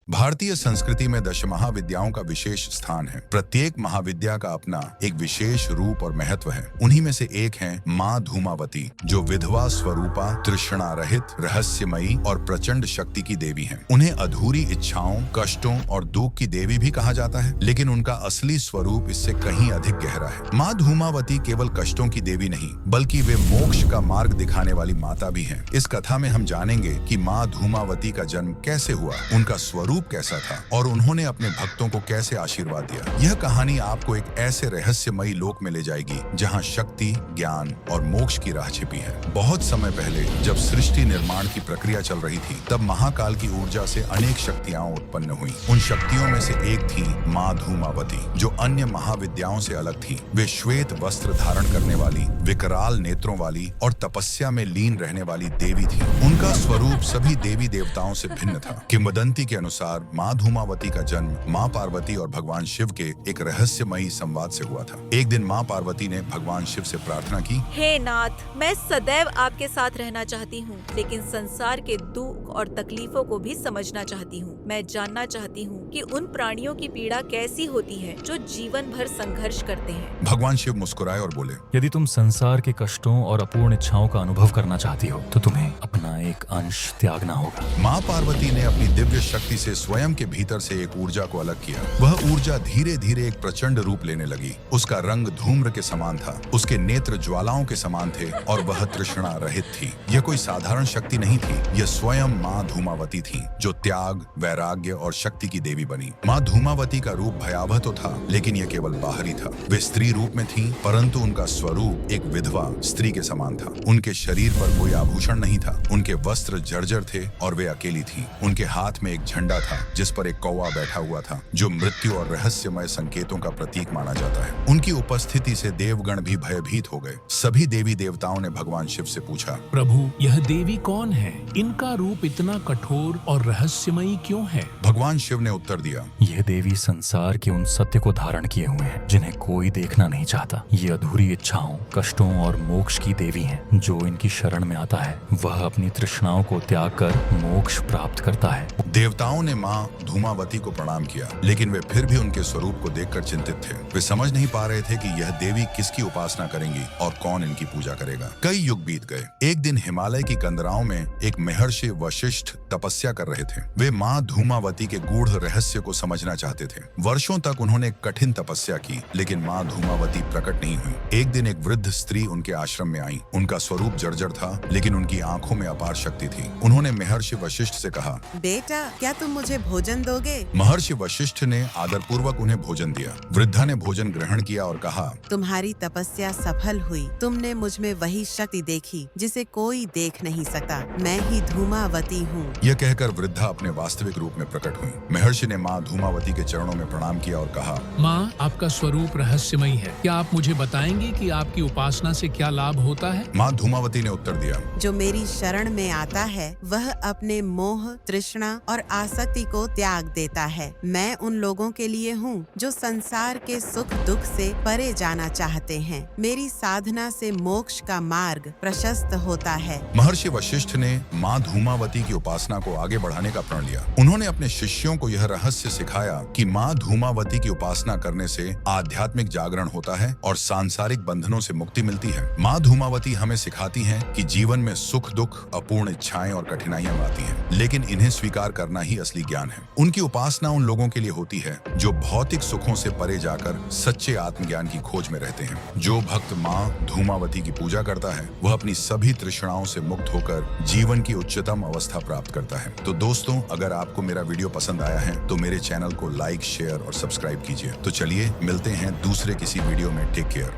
भारतीय संस्कृति में दश महाविद्याओं का विशेष स्थान है। प्रत्येक महाविद्या का अपना एक विशेष रूप और महत्व है। उन्हीं में से एक है माँ धूमावती, जो विधवा स्वरूपा, तृष्णा रहित, रहस्यमयी और प्रचंड शक्ति की देवी हैं। उन्हें अधूरी इच्छाओं, कष्टों और दुख की देवी भी कहा जाता है, लेकिन उनका असली स्वरूप इससे कहीं अधिक गहरा है। माँ धूमावती केवल कष्टों की देवी नहीं, बल्कि वे मोक्ष का मार्ग दिखाने वाली माता भी हैं। इस कथा में हम जानेंगे कि माँ धूमावती का जन्म कैसे हुआ, उनका स्वरूप कैसा था और उन्होंने अपने भक्तों को कैसे आशीर्वाद दिया। यह कहानी आपको एक ऐसे रहस्यमयी लोक में ले जाएगी जहां शक्ति, ज्ञान और मोक्ष की राह छिपी है। बहुत समय पहले जब सृष्टि निर्माण की प्रक्रिया चल रही थी, तब महाकाल की ऊर्जा से अनेक शक्तियां उत्पन्न हुई। उन शक्तियों में से एक थी माँ धूमावती, जो अन्य महाविद्याओं से अलग थी। वे श्वेत वस्त्र धारण करने वाली, विकराल नेत्रों वाली और तपस्या में लीन रहने वाली देवी थी। उनका स्वरूप सभी देवी देवताओं से भिन्न था। किंवदंती के अनुसार माँ धूमावती का जन्म माँ पार्वती और भगवान शिव के एक रहस्यमयी संवाद से हुआ था। एक दिन माँ पार्वती ने भगवान शिव से प्रार्थना की, हे नाथ, मैं सदैव आपके साथ रहना चाहती हूँ, लेकिन संसार के दुख और तकलीफों को भी समझना चाहती हूँ। मैं जानना चाहती हूँ कि उन प्राणियों की पीड़ा कैसी होती है जो जीवन भर संघर्ष करते हैं। भगवान शिव मुस्कुराए और बोले, यदि तुम संसार के कष्टों और अपूर्ण इच्छाओं का अनुभव करना चाहती हो, तो तुम्हें अपना एक अंश त्यागना होगा। माँ पार्वती ने अपनी दिव्य शक्ति से स्वयं के भीतर से एक ऊर्जा को अलग किया। वह ऊर्जा धीरे धीरे एक प्रचंड रूप लेने लगी। उसका रंग धूम्र के समान था, उसके नेत्र ज्वालाओं के समान थे और वह तृष्णा रहित थी। यह कोई साधारण शक्ति नहीं थी, यह स्वयं माँ धूमावती थी, जो त्याग, वैराग्य और शक्ति की देवी बनी। माँ धूमावती का रूप भयावह तो था, लेकिन यह केवल बाहरी था। वे स्त्री रूप में थी, परंतु उनका स्वरूप एक विधवा स्त्री के समान था। उनके शरीर पर कोई आभूषण नहीं था, उनके वस्त्र जर्जर थे और वे अकेली थी। उनके हाथ में एक झंडा था जिस पर एक कौवा बैठा हुआ था, जो मृत्यु और रहस्यमय संकेतों का प्रतीक माना जाता है। उनकी उपस्थिति से देवगण भी भयभीत हो गए। सभी देवी देवताओं ने भगवान शिव से पूछा, प्रभु, यह देवी कौन है? इनका रूप इतना कठोर और रहस्यमयी क्यों है? भगवान शिव ने उत्तर दिया, यह देवी संसार के उन सत्य को धारण किए हुए हैं जिन्हें कोई देखना नहीं चाहता। ये अधूरी इच्छाओं, कष्टों और मोक्ष की देवी हैं। जो इनकी शरण में आता है, वह अपनी तृष्णाओं को त्याग कर मोक्ष प्राप्त करता है। देवताओं ने माँ धूमावती को प्रणाम किया, लेकिन वे फिर भी उनके स्वरूप को देखकर चिंतित थे। वे समझ नहीं पा रहे थे कि यह देवी किसकी उपासना करेंगी और कौन इनकी पूजा करेगा। कई युग बीत गए। एक दिन हिमालय की कंदराओं में एक महर्षि वशिष्ठ तपस्या कर रहे थे। वे माँ धूमावती के गूढ़ रहस्य को समझना चाहते थे। वर्षों तक उन्होंने कठिन तपस्या की, लेकिन माँ धूमावती प्रकट नहीं हुई। एक दिन एक वृद्ध स्त्री उनके आश्रम में आई। उनका स्वरूप जर्जर था, लेकिन उनकी आंखों में अपार शक्ति थी। उन्होंने महर्षि वशिष्ठ से कहा, बेटा, क्या तुम मुझे भोजन दोगे? महर्षि वशिष्ठ ने आदरपूर्वक उन्हें भोजन दिया। वृद्धा ने भोजन ग्रहण किया और कहा, तुम्हारी तपस्या सफल हुई। तुमने मुझ में वही शक्ति देखी जिसे कोई देख नहीं सकता। मैं ही धूमावती हूँ। यह कहकर वृद्धा अपने वास्तविक रूप में प्रकट हुई। महर्षि ने माँ धूमावती के चरणों में प्रणाम किया और कहा, माँ, आपका स्वरूप रहस्यमयी है। क्या आप मुझे बताएंगी कि आपकी उपासना से क्या लाभ होता है? माँ धूमावती ने उत्तर दिया, जो मेरी शरण में आता है, वह अपने मोह, तृष्णा और आसक्ति को त्याग देता है। मैं उन लोगों के लिए हूँ जो संसार के सुख दुख से परे जाना चाहते हैं। मेरी साधना से मोक्ष का मार्ग प्रशस्त होता है। महर्षि वशिष्ठ ने माँ धूमावती की उपासना को आगे बढ़ाने का प्रण लिया। उन्होंने अपने शिष्यों को यह रहस्य सिखाया कि माँ धूमावती की उपासना करने से आध्यात्मिक जागरण होता है और सांसारिक बंधनों से मुक्ति मिलती है। माँ धूमावती हमें सिखाती हैं कि जीवन में सुख दुख, अपूर्ण इच्छाएं और कठिनाइयां आती हैं, लेकिन इन्हें स्वीकार करना ही असली ज्ञान है। उनकी उपासना उन लोगों के लिए होती है जो भौतिक सुखों से परे जाकर सच्चे आत्मज्ञान की खोज में रहते हैं। जो भक्त माँ धूमावती की पूजा करता है, वह अपनी सभी तृष्णाओं से मुक्त होकर जीवन की उच्चतम अवस्था प्राप्त करता है। तो दोस्तों, अगर आपको मेरा वीडियो पसंद आया है तो मेरे चैनल को लाइक, शेयर और सब्सक्राइब कीजिए। तो चलिए मिलते हैं दूसरे किसी वीडियो में। Take care.